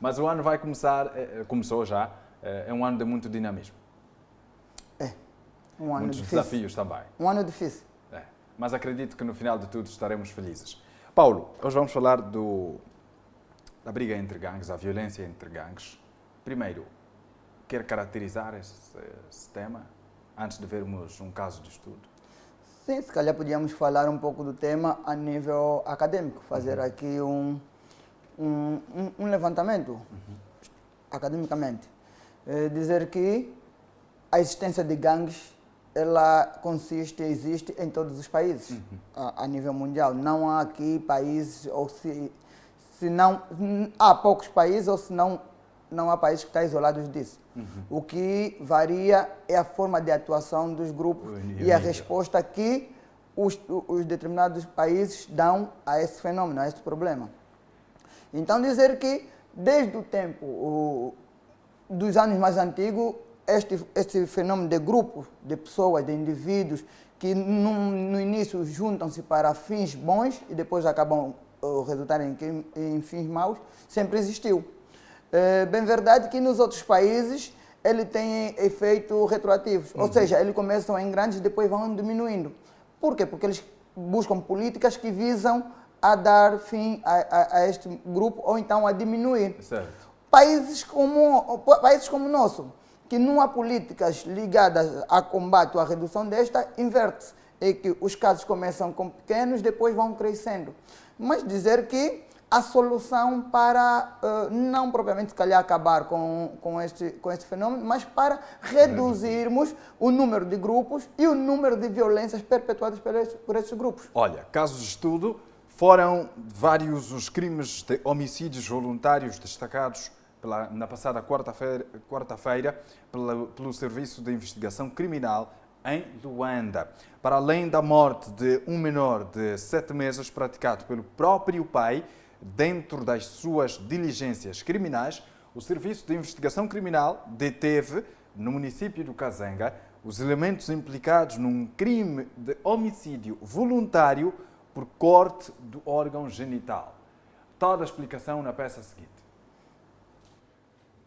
Mas o ano vai começar, começou já, é um ano de muito dinamismo. Um ano Muitos difícil. desafios também. Um ano difícil. Mas acredito que no final de tudo estaremos felizes. Paulo, hoje vamos falar da briga entre gangues, a violência entre gangues. Primeiro, quer caracterizar esse tema antes de vermos um caso de estudo? Sim, se calhar podíamos falar um pouco do tema a nível acadêmico, fazer aqui um levantamento academicamente. Dizer que a existência de gangues ela existe em todos os países, a nível mundial. Não há aqui países, ou se não há poucos países, ou se não há países que estão isolados disso. O que varia é a forma de atuação dos grupos e a resposta que os determinados países dão a esse fenômeno, a esse problema. Então, dizer que desde o tempo dos anos mais antigos, este fenômeno de grupos, de pessoas, de indivíduos, que no início juntam-se para fins bons e depois acabam resultarem em fins maus, sempre existiu. Bem verdade que nos outros países ele tem efeitos retroativos, ou seja, eles começam em grandes e depois vão diminuindo. Por quê? Porque eles buscam políticas que visam a dar fim a este grupo ou então a diminuir. Certo. Países como o nosso, que não há políticas ligadas a combate ou à redução desta, inverte-se. É que os casos começam com pequenos, depois vão crescendo. Mas dizer que a solução para, não propriamente se calhar acabar com este fenômeno, mas para reduzirmos o número de grupos e o número de violências perpetuadas por estes grupos. Olha, casos de estudo, foram vários os crimes de homicídios voluntários destacados na passada quarta-feira pelo Serviço de Investigação Criminal em Luanda. Para além da morte de um menor de 7 meses praticado pelo próprio pai, dentro das suas diligências criminais, o Serviço de Investigação Criminal deteve, no município do Kazanga, os elementos implicados num crime de homicídio voluntário por corte do órgão genital. Toda a explicação na peça seguinte.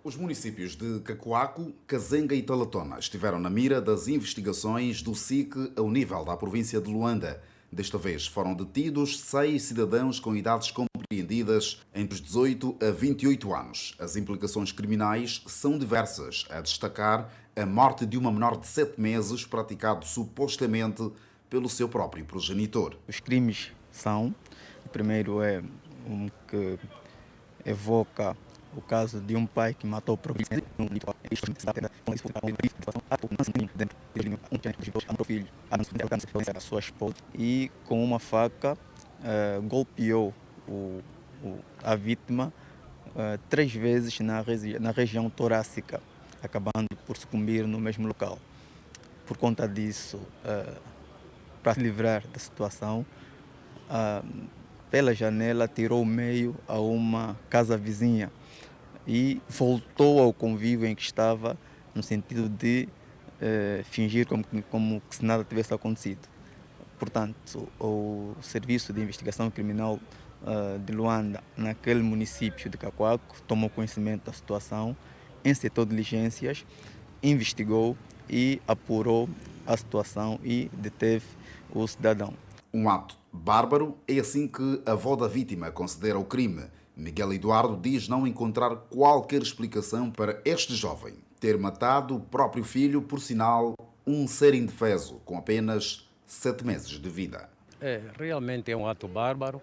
Os municípios de Cacoaco, Kazanga e Talatona estiveram na mira das investigações do SIC ao nível da província de Luanda. Desta vez foram detidos 6 cidadãos com idades compreendidas entre os 18 a 28 anos. As implicações criminais são diversas, a destacar a morte de uma menor de 7 meses praticado supostamente pelo seu próprio progenitor. Os crimes são, o primeiro é um que evoca o caso de um pai que matou o próprio filho, a sua esposa, e com uma faca golpeou a vítima 3 vezes na região torácica, acabando por sucumbir no mesmo local. Por conta disso, para se livrar da situação, pela janela tirou o meio a uma casa vizinha e voltou ao convívio em que estava, no sentido de fingir como que se nada tivesse acontecido. Portanto, o Serviço de Investigação Criminal de Luanda, naquele município de Cacoaco, tomou conhecimento da situação, encetou diligências, investigou e apurou a situação e deteve o cidadão. Um ato bárbaro, é assim que a avó da vítima considera o crime. Miguel Eduardo diz não encontrar qualquer explicação para este jovem ter matado o próprio filho, por sinal, um ser indefeso, com apenas 7 meses de vida. Realmente é um ato bárbaro,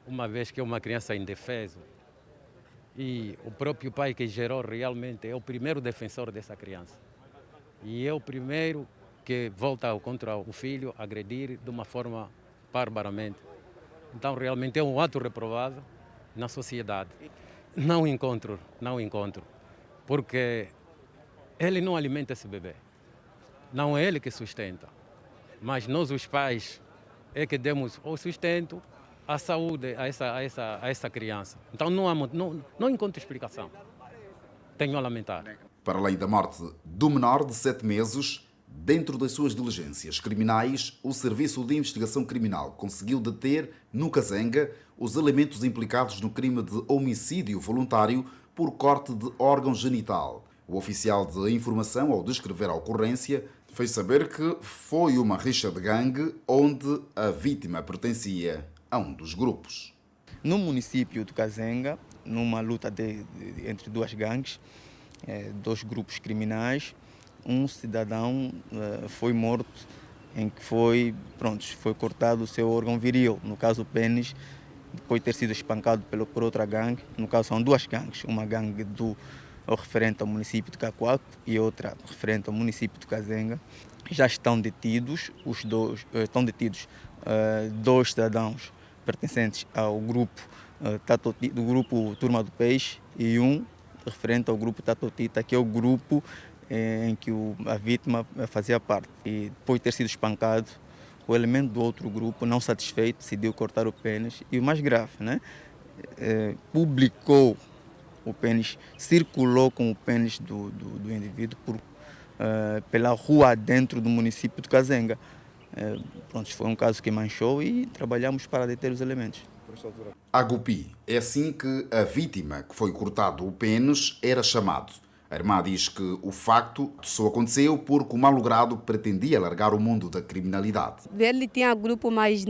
uma vez que é uma criança indefesa. E o próprio pai que gerou realmente é o primeiro defensor dessa criança. E é o primeiro que volta contra o filho, agredir de uma forma barbaramente. Então realmente é um ato reprovado na sociedade. Não encontro, porque ele não alimenta esse bebê. Não é ele que sustenta, mas nós os pais é que demos o sustento, a saúde a essa criança. Então não encontro explicação. Tenho a lamentar. Para além da morte do menor de 7 meses, Dentro das suas diligências criminais, o Serviço de Investigação Criminal conseguiu deter, no Kazenga, os elementos implicados no crime de homicídio voluntário por corte de órgão genital. O oficial de informação, ao descrever a ocorrência, fez saber que foi uma rixa de gangue onde a vítima pertencia a um dos grupos. No município de Kazenga, numa luta entre duas gangues, dois grupos criminais, um cidadão foi morto em que foi cortado o seu órgão viril, no caso o pênis, depois de ter sido espancado por outra gangue. No caso são duas gangues, uma gangue referente ao município de Cacoaco e outra referente ao município de Kazenga. Já estão detidos dois cidadãos pertencentes ao grupo do grupo Turma do Peixe e um referente ao grupo Tatotita, que é o grupo em que a vítima fazia parte. E depois de ter sido espancado, o elemento do outro grupo, não satisfeito, decidiu cortar o pênis e o mais grave, publicou o pênis, circulou com o pênis do indivíduo pela rua dentro do município de Kazenga. Foi um caso que manchou e trabalhamos para deter os elementos. Agupi, é assim que a vítima que foi cortado o pênis era chamado. A irmã diz que o facto só aconteceu porque o malogrado pretendia largar o mundo da criminalidade. Ele tinha grupo, mas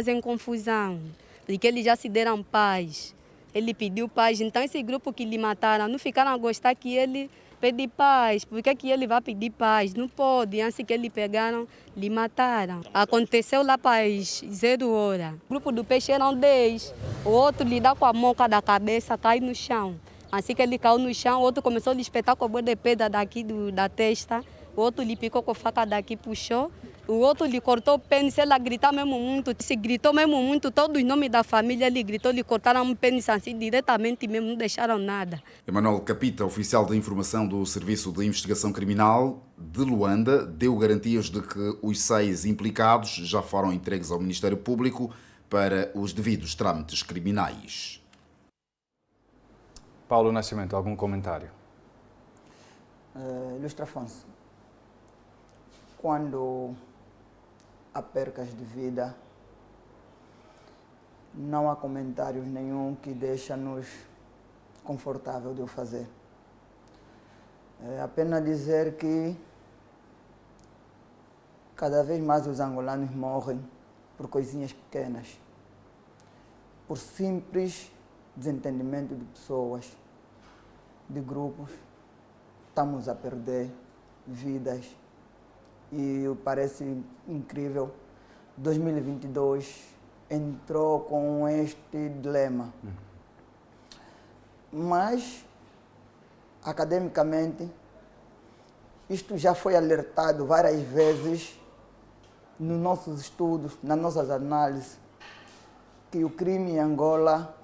em confusão, porque eles já se deram paz. Ele pediu paz, então esse grupo que lhe mataram não ficaram a gostar que ele pede paz. Por que ele vai pedir paz? Não pode, antes que ele pegaram, lhe mataram. Aconteceu lá para as 0 horas. O grupo do peixe eram 10, o outro lhe dá com a moca da cabeça, cai no chão. Assim que ele caiu no chão, o outro começou a lhe espetar com a boa de pedra daqui da testa, o outro lhe picou com a faca daqui, puxou. O outro lhe cortou o pênis, ela gritou mesmo muito, se gritou mesmo muito, todos os nomes da família ele gritou, lhe cortaram o pênis assim diretamente mesmo, não deixaram nada. Emanuel Capita, oficial de informação do Serviço de Investigação Criminal de Luanda, deu garantias de que os 6 implicados já foram entregues ao Ministério Público para os devidos trâmites criminais. Paulo Nascimento, algum comentário? Ilustre Afonso, quando há percas de vida, não há comentários nenhum que deixa-nos confortável de o fazer. É apenas dizer que cada vez mais os angolanos morrem por coisinhas pequenas, por simples desentendimento de pessoas, de grupos. Estamos a perder vidas e parece incrível. 2022 entrou com este dilema. Mas, academicamente, isto já foi alertado várias vezes nos nossos estudos, nas nossas análises, que o crime em Angola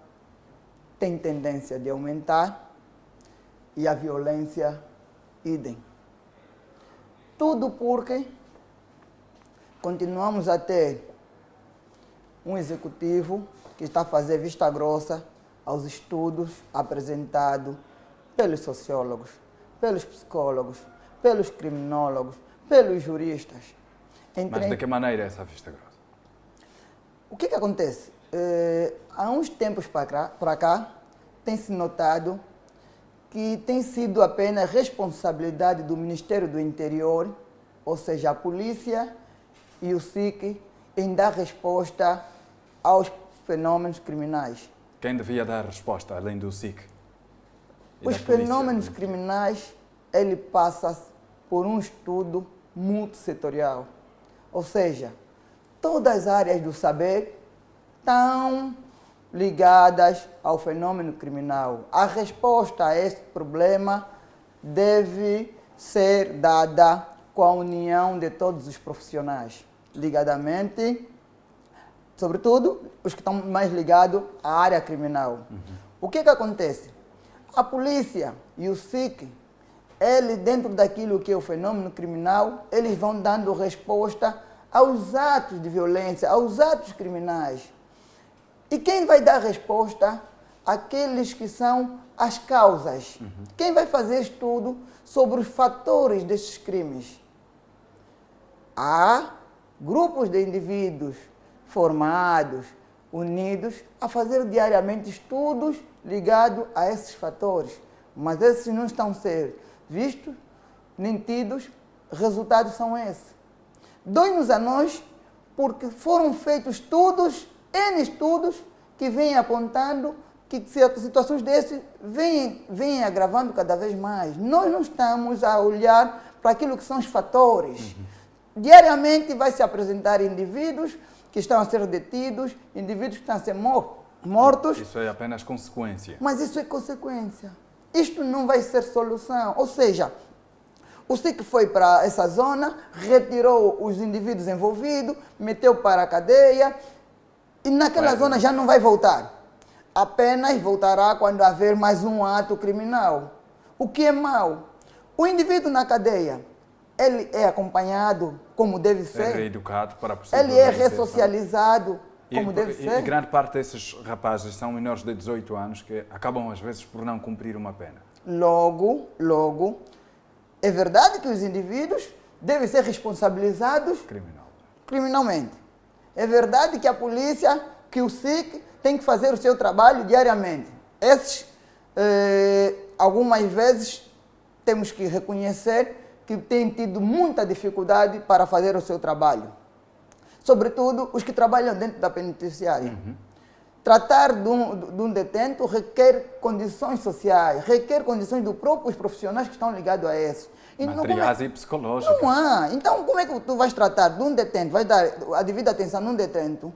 tem tendência de aumentar e a violência idem. Tudo porque continuamos a ter um executivo que está a fazer vista grossa aos estudos apresentados pelos sociólogos, pelos psicólogos, pelos criminólogos, pelos juristas. Mas de que maneira é essa vista grossa? O que acontece? Há uns tempos para cá, tem-se notado que tem sido apenas responsabilidade do Ministério do Interior, ou seja, a polícia e o SIC, em dar resposta aos fenômenos criminais. Quem devia dar resposta, além do SIC? Os fenômenos criminais, ele passa por um estudo multissetorial. Ou seja, todas as áreas do saber estão ligadas ao fenômeno criminal. A resposta a este problema deve ser dada com a união de todos os profissionais, ligadamente, sobretudo os que estão mais ligados à área criminal. O que acontece? A polícia e o SIC, eles, dentro daquilo que é o fenômeno criminal, eles vão dando resposta aos atos de violência, aos atos criminais. E quem vai dar resposta? Aqueles que são as causas. Quem vai fazer estudo sobre os fatores desses crimes? há grupos de indivíduos formados, unidos, a fazer diariamente estudos ligados a esses fatores. Mas esses não estão a ser vistos, nem tidos, resultados são esses. Dói-nos a nós porque foram feitos N estudos, que vêm apontando que situações dessas vêm agravando cada vez mais. Nós não estamos a olhar para aquilo que são os fatores. Diariamente vai se apresentar indivíduos que estão a ser detidos, indivíduos que estão a ser mortos. Isso é apenas consequência. Mas isso é consequência. Isto não vai ser solução. Ou seja, o SIC foi para essa zona, retirou os indivíduos envolvidos, meteu para a cadeia e naquela zona já não vai voltar. Apenas voltará quando haver mais um ato criminal. O que é mau? O indivíduo na cadeia, ele é acompanhado como deve ser. É reeducado para possível ele é reinserção. ressocializado como deve ser. E grande parte desses rapazes são menores de 18 anos que acabam às vezes por não cumprir uma pena. Logo, é verdade que os indivíduos devem ser responsabilizados criminalmente. É verdade que a polícia, que o SIC tem que fazer o seu trabalho diariamente. Esses, algumas vezes, temos que reconhecer que têm tido muita dificuldade para fazer o seu trabalho. Sobretudo os que trabalham dentro da penitenciária. Tratar de um detento requer condições sociais, requer condições dos próprios profissionais que estão ligados a isso. Materiais e psicológicas. Não há. Então, como é que tu vais tratar de um detento, vais dar a devida atenção num detento,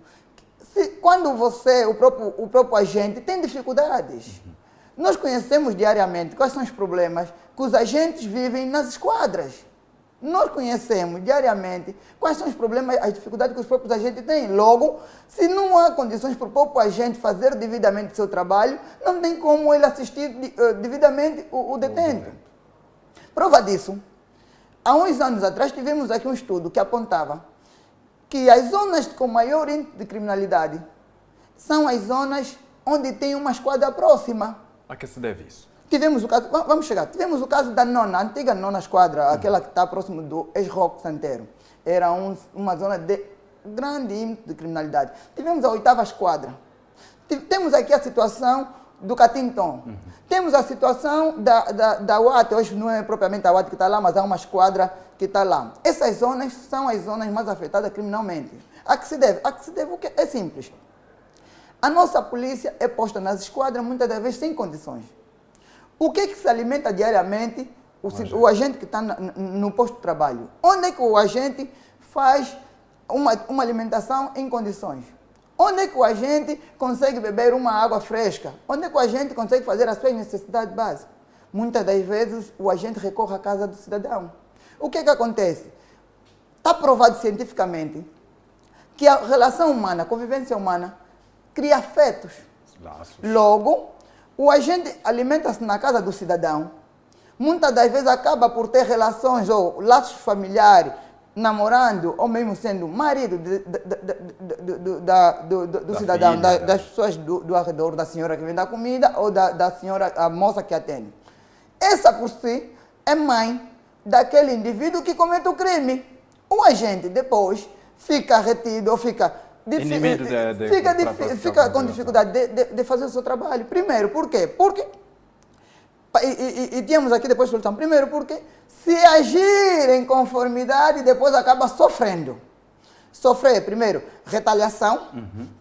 quando você, o próprio agente, tem dificuldades? Nós conhecemos diariamente quais são os problemas que os agentes vivem nas esquadras. Nós conhecemos diariamente quais são os problemas, as dificuldades que os próprios agentes têm. Logo, se não há condições para o próprio agente fazer devidamente o seu trabalho, não tem como ele assistir devidamente o detento. Prova disso, há uns anos atrás tivemos aqui um estudo que apontava que as zonas com maior índice de criminalidade são as zonas onde tem uma esquadra próxima. A que se deve isso? Tivemos o caso, vamos chegar, tivemos o caso da a antiga nona esquadra, aquela que está próximo do ex-Roque Santeiro. Era uma zona de grande índice de criminalidade. Tivemos a 8ª esquadra. Temos aqui a situação do Catinton. Temos a situação da UAT, hoje não é propriamente a UAT que está lá, mas há uma esquadra que está lá. Essas zonas são as zonas mais afetadas criminalmente. A que se deve? A que se deve o quê? É simples. A nossa polícia é posta nas esquadras muitas das vezes sem condições. O que é que se alimenta diariamente o agente que está no posto de trabalho? Onde é que o agente faz uma alimentação em condições? Onde é que o agente consegue beber uma água fresca? Onde é que o agente consegue fazer as suas necessidades básicas? Muitas das vezes o agente recorre à casa do cidadão. O que é que acontece? Está provado cientificamente que a relação humana, a convivência humana, cria afetos. Laços. Logo, o agente alimenta-se na casa do cidadão. Muitas das vezes acaba por ter relações ou laços familiares, namorando ou mesmo sendo marido do cidadão, filha, das pessoas do arredor, da senhora que vende a comida ou da senhora, a moça que atende. Essa por si é mãe daquele indivíduo que comete o crime. O agente depois fica retido ou fica com dificuldade de fazer o seu trabalho. Primeiro, por quê? Porque, e tínhamos aqui depois a solução, primeiro porque se agir em conformidade, depois acaba sofrendo. Sofrer, primeiro, retaliação,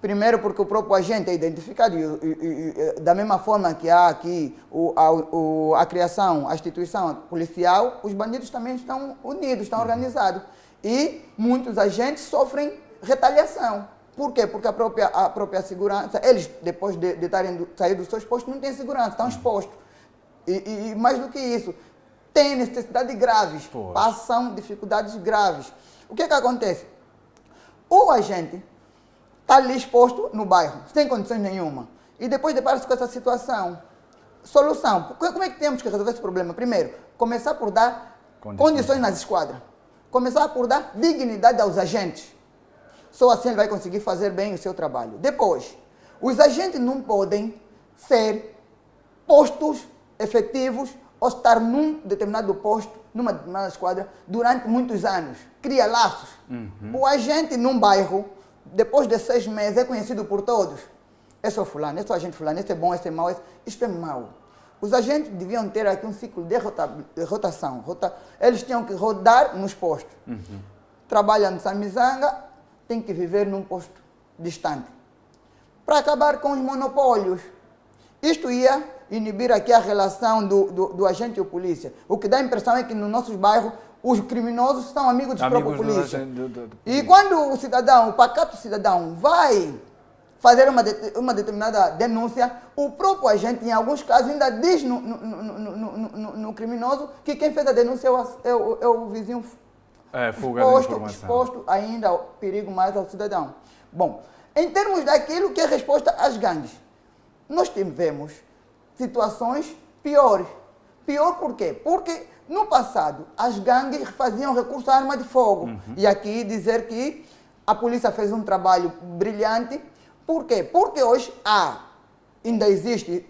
primeiro porque o próprio agente é identificado, e da mesma forma que há aqui a criação, a instituição policial, os bandidos também estão unidos, estão organizados. E muitos agentes sofrem retaliação. Por quê? Porque a própria segurança, eles, depois de sair dos seus postos, não têm segurança, estão expostos. E mais do que isso, têm necessidades graves, passam dificuldades graves. O que é que acontece? O agente está ali exposto no bairro, sem condições nenhuma, e depois depara-se com essa situação. Solução. Como é que temos que resolver esse problema? Primeiro, começar por dar condições nas esquadras. Começar por dar dignidade aos agentes. Só assim ele vai conseguir fazer bem o seu trabalho. Depois, os agentes não podem ser postos efetivos ou estar num determinado posto, numa determinada esquadra, durante muitos anos. Cria laços. O agente num bairro, depois de 6 meses, é conhecido por todos. Esse é o fulano, esse é o agente fulano, esse é bom, esse é mau, isto é mau. Os agentes deviam ter aqui um ciclo de rotação. Eles tinham que rodar nos postos. Trabalha no Samizanga, tem que viver num posto distante. Para acabar com os monopólios. Isto ia inibir aqui a relação do agente e o polícia. O que dá a impressão é que nos nossos bairros os criminosos são amigos dos próprios polícia. E quando o cidadão, o pacato cidadão, vai fazer uma determinada denúncia, o próprio agente, em alguns casos, ainda diz no criminoso que quem fez a denúncia é o vizinho exposto ainda ao perigo mais ao cidadão. Bom, em termos daquilo que é resposta às gangues, nós tivemos situações piores. Pior por quê? Porque no passado as gangues faziam recurso à arma de fogo. E aqui dizer que a polícia fez um trabalho brilhante. Por quê? Porque hoje ainda existe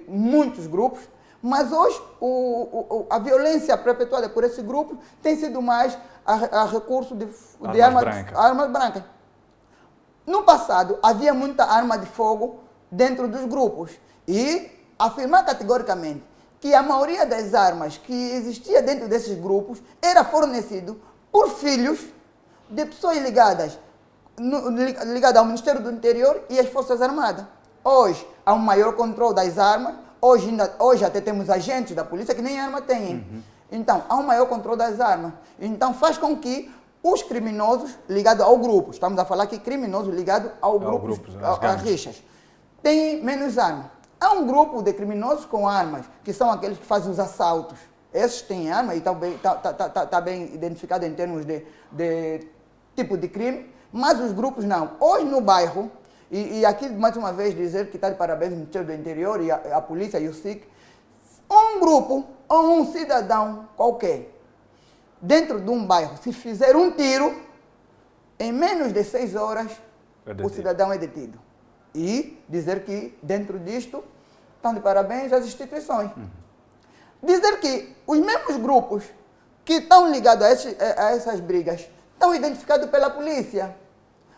muitos grupos, mas hoje a violência perpetuada por esse grupo tem sido mais a recurso de armas brancas. No passado havia muita arma de fogo dentro dos grupos e afirmar categoricamente que a maioria das armas que existia dentro desses grupos era fornecido por filhos de pessoas ligadas ao Ministério do Interior e às Forças Armadas. Hoje há um maior controle das armas, hoje até temos agentes da polícia que nem arma têm. Então, há um maior controle das armas. Então, faz com que os criminosos ligados ao grupo, estamos a falar que criminosos ligados ao grupo, às rixas, têm menos armas. Há um grupo de criminosos com armas, que são aqueles que fazem os assaltos. Esses têm arma e está bem identificado em termos de tipo de crime, mas os grupos não. Hoje no bairro, e aqui mais uma vez dizer que está de parabéns o Ministério do Interior e a polícia e o SIC, um grupo ou um cidadão qualquer, dentro de um bairro, se fizer um tiro, em menos de 6 horas, o cidadão é detido. E dizer que dentro disto estão de parabéns as instituições. Dizer que os mesmos grupos que estão ligados a essas brigas estão identificados pela polícia.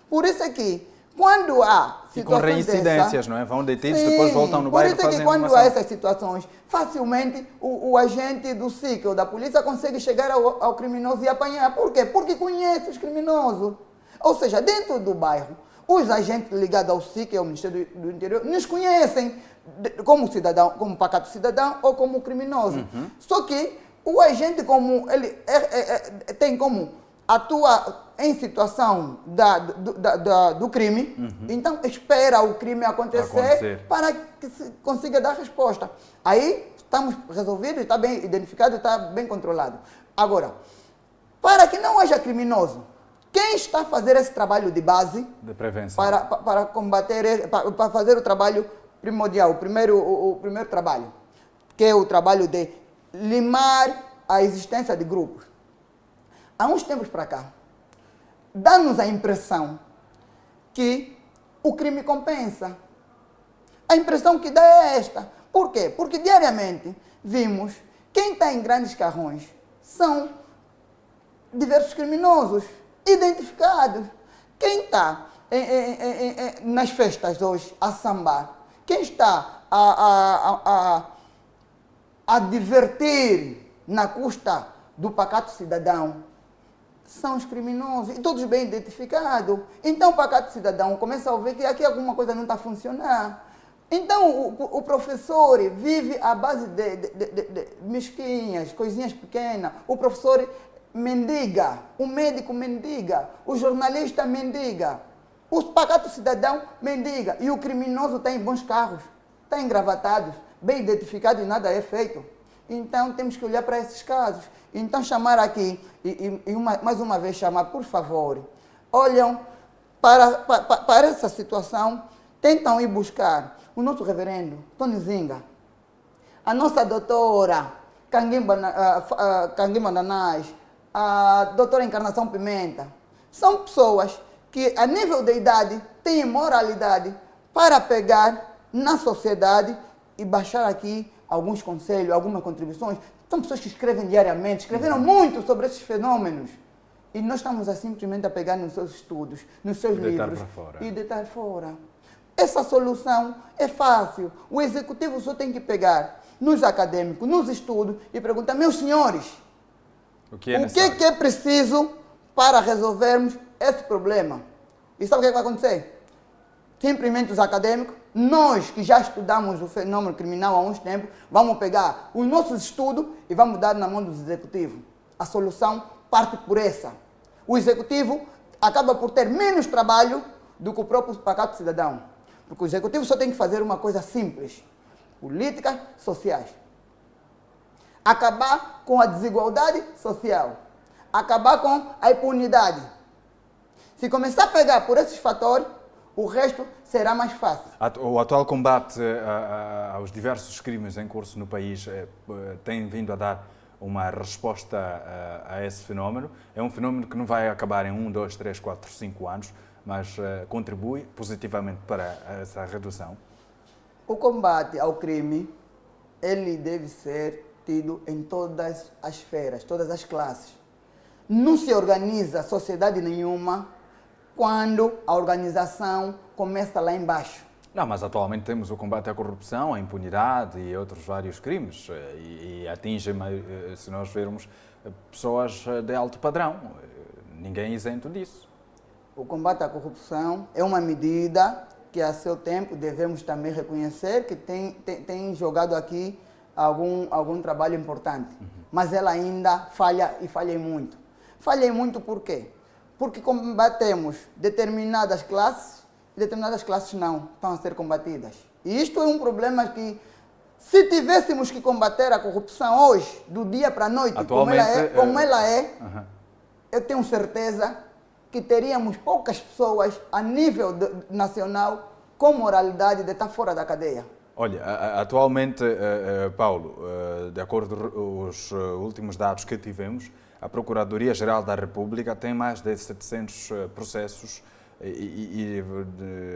Por isso é que quando há situações com reincidências, não é? Vão detidos, depois voltam no bairro. Por isso é que quando há essas situações, facilmente o agente do SIC ou da polícia consegue chegar ao criminoso e apanhar. Por quê? Porque conhece os criminosos. Ou seja, dentro do bairro, os agentes ligados ao SIC e ao Ministério do Interior nos conhecem como cidadão, como pacato cidadão ou como criminoso. Só que o agente, como ele tem como atua em situação do crime, então espera o crime acontecer para que se consiga dar resposta. Aí estamos resolvidos, está bem identificado, está bem controlado. Agora, para que não haja criminoso, quem está a fazer esse trabalho de base de prevenção para combater, para fazer o trabalho primordial, o primeiro trabalho, que é o trabalho de limar a existência de grupos. Há uns tempos para cá, dá-nos a impressão que o crime compensa. A impressão que dá é esta. Por quê? Porque diariamente vimos quem está em grandes carrões são diversos criminosos identificados. Quem está nas festas hoje a sambar, quem está a divertir na custa do pacato cidadão, são os criminosos, e todos bem identificados. Então o pacato cidadão começa a ver que aqui alguma coisa não está a funcionar. Então o professor vive à base de mesquinhas, coisinhas pequenas. O professor mendiga, o médico mendiga, o jornalista mendiga, o pacato cidadão mendiga, e o criminoso está em bons carros, está engravatados, bem identificado e nada é feito. Então temos que olhar para esses casos. Então chamar aqui, mais uma vez chamar, por favor, olham para essa situação, tentam ir buscar o nosso reverendo Tony Zinga, a nossa doutora Canguimba Nanás, a doutora Encarnação Pimenta. São pessoas que a nível de idade têm moralidade para pegar na sociedade e baixar aqui alguns conselhos, algumas contribuições. São pessoas que escrevem diariamente, escreveram muito sobre esses fenômenos. E nós estamos a simplesmente a pegar nos seus estudos, nos seus livros e deitar fora. Essa solução é fácil. O executivo só tem que pegar nos acadêmicos, nos estudos e perguntar, meus senhores, o que é preciso para resolvermos esse problema? E sabe o que vai acontecer? Simplesmente os acadêmicos, nós que já estudamos o fenômeno criminal há uns tempos, vamos pegar os nossos estudos e vamos dar na mão dos executivos. A solução parte por essa. O executivo acaba por ter menos trabalho do que o próprio pacato cidadão. Porque o executivo só tem que fazer uma coisa simples. Políticas sociais. Acabar com a desigualdade social. Acabar com a impunidade. Se começar a pegar por esses fatores, o resto será mais fácil. O atual combate aos diversos crimes em curso no país tem vindo a dar uma resposta a esse fenómeno. É um fenómeno que não vai acabar em 1, 2, 3, 4, 5 anos, mas contribui positivamente para essa redução. O combate ao crime, ele deve ser tido em todas as esferas, todas as classes. Não se organiza sociedade nenhuma quando a organização começa lá embaixo. Não, mas atualmente temos o combate à corrupção, à impunidade e outros vários crimes e atinge, se nós vermos, pessoas de alto padrão. Ninguém é isento disso. O combate à corrupção é uma medida que, a seu tempo, devemos também reconhecer que tem jogado aqui algum trabalho importante. Mas ela ainda falha e falha muito. Falha muito por quê? Porque combatemos determinadas classes e determinadas classes não estão a ser combatidas. E isto é um problema que, se tivéssemos que combater a corrupção hoje, do dia para a noite, como ela é, eu tenho certeza que teríamos poucas pessoas a nível nacional com moralidade de estar fora da cadeia. Olha, atualmente, Paulo, de acordo com os últimos dados que tivemos, a Procuradoria-Geral da República tem mais de 700 processos,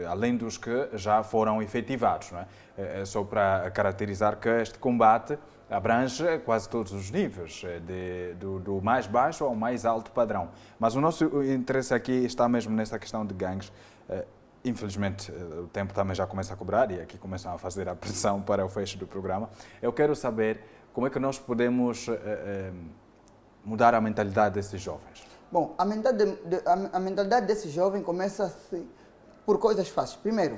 além dos que já foram efetivados. Não é? Só para caracterizar que este combate abrange quase todos os níveis, do mais baixo ao mais alto padrão. Mas o nosso interesse aqui está mesmo nesta questão de gangues. Infelizmente, o tempo também já começa a cobrar e aqui começam a fazer a pressão para o fecho do programa. Eu quero saber como é que nós podemos mudar a mentalidade desses jovens. Bom, a mentalidade desse jovem começa por coisas fáceis. Primeiro,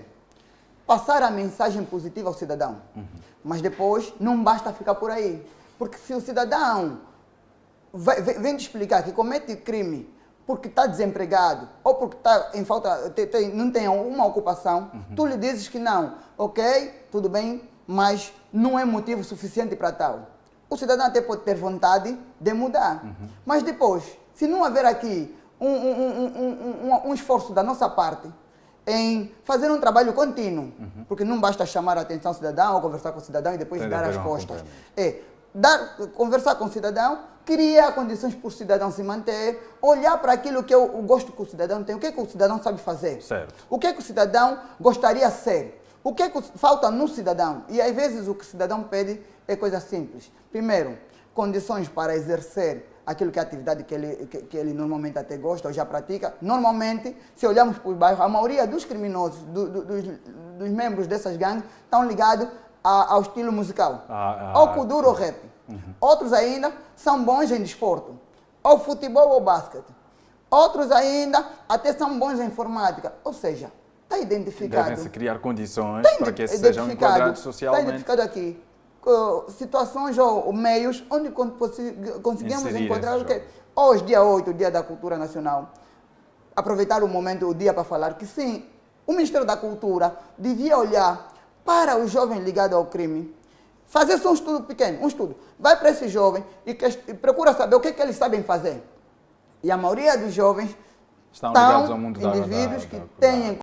passar a mensagem positiva ao cidadão. Mas depois, não basta ficar por aí. Porque se o cidadão vem te explicar que comete crime porque está desempregado ou porque está em falta, não tem uma ocupação, tu lhe dizes que não. Ok, tudo bem, mas não é motivo suficiente para tal. O cidadão até pode ter vontade de mudar. Mas depois, se não haver aqui um esforço da nossa parte em fazer um trabalho contínuo, porque não basta chamar a atenção do cidadão ou conversar com o cidadão e depois dar as costas. Conversar com o cidadão, criar condições para o cidadão se manter, olhar para aquilo que eu gosto que o cidadão tem, o que é que o cidadão sabe fazer, certo. O que é que o cidadão gostaria de ser, o que é que falta no cidadão. E às vezes o que o cidadão pede é coisa simples. Primeiro, condições para exercer aquilo que é a atividade que ele normalmente até gosta ou já pratica. Normalmente, se olharmos para os bairros, a maioria dos criminosos, dos membros dessas gangues, estão ligados ao estilo musical, ou kuduro ou rap. Outros ainda são bons em desporto, ou futebol ou basquete. Outros ainda até são bons em informática. Ou seja, está identificado. Devem-se criar condições para que sejam enquadrados socialmente. Está identificado aqui situações ou meios onde conseguimos encontrar o que hoje, dia 8, Dia da Cultura Nacional, aproveitar o momento, o dia para falar que sim, o Ministério da Cultura devia olhar para o jovem ligado ao crime, fazer só um estudo pequeno, vai para esse jovem e procura saber o que é que eles sabem fazer. E a maioria dos jovens estão ligados ao mundo indivíduos que têm